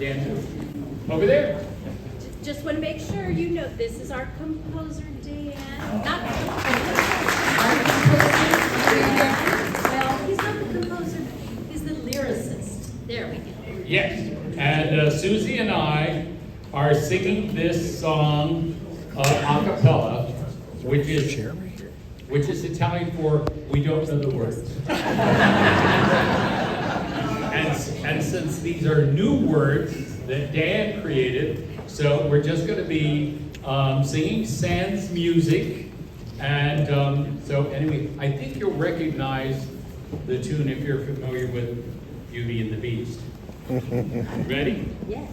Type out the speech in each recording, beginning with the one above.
Dan too. Over there. Just want to make sure you know this is our composer, Dan. Not our composer, Dan. Well, he's not the composer, he's the lyricist. There we go. Yes, and Suzy and I are singing this song a cappella, which is Italian for "we don't know the words." and since these are new words that Dan created, so we're just going to be singing sans music. And so anyway, I think you'll recognize the tune if you're familiar with Beauty and the Beast. Ready? Yes.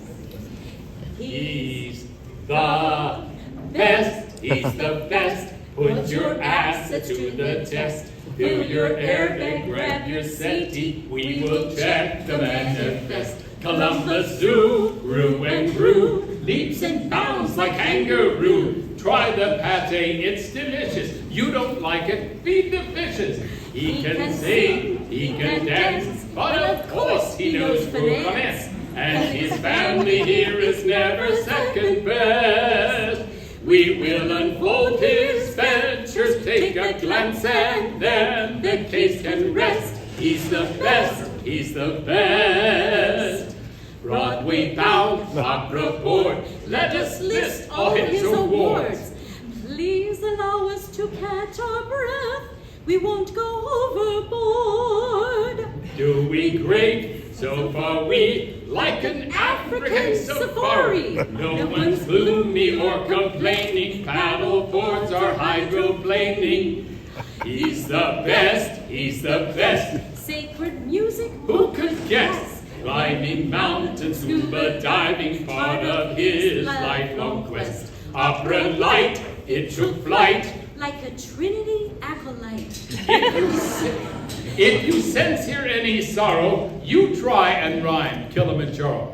He's the best, he's the best. Put your assets to the test. Fill your airbag, grab your settee. We will check the manifest. Columbus Zoo grew and grew, leaps and bounds like kangaroo. Try the pate, it's delicious. You don't like it, feed the fishes. He can sing, he can dance, but of course he knows finance. And his family here is never second best. We will unfold his ventures, take a glance, and then the case can rest. He's the best, he's the best. Broadway bound, opera board, let us list all his awards. Please allow us to catch our breath. We won't go overboard. Doing great, so far we like an African safari. No one's gloomy or complaining. Paddle boards are hydroplaning. He's the best, he's the best. Sacred music, Who could guess? Climbing mountains, scuba diving, part of his lifelong quest. Opera light, it took flight. like a Trinity acolyte. If you sense here any sorrow, you try and rhyme Kilimanjaro.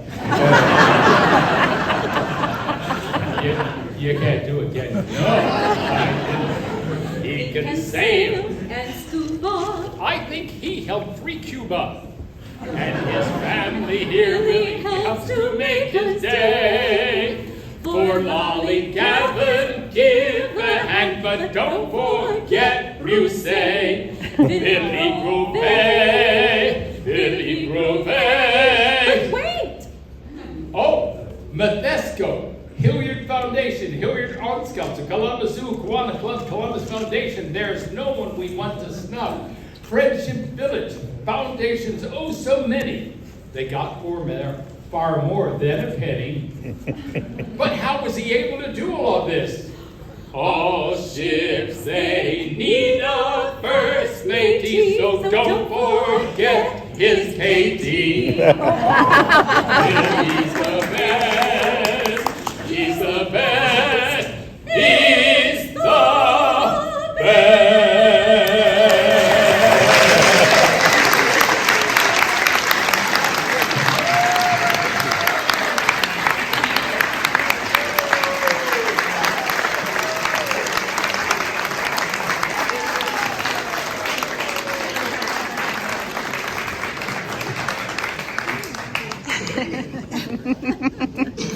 you can't do it, can you? No. He can sail and scuba. I think he helped free Cuba. And his family here really helps to make his day. For lollygavin, give a hand, but don't forget Russet. Billy Grové, Billy Grové. Wait! Oh, Methesco, Hilliard Foundation, Hilliard Art Sculpture, Columbus Zoo, Kiwanis Club, Columbus Foundation. There's no one we want to snub. Friendship Village, foundations, oh so many. They got far more than a penny. But how was he able to do all of this? All ships, they need a first matey, so don't forget his Katie. He's the best, he's the best, he's the best.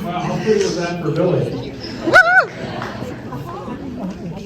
Well, how big was that for Billy?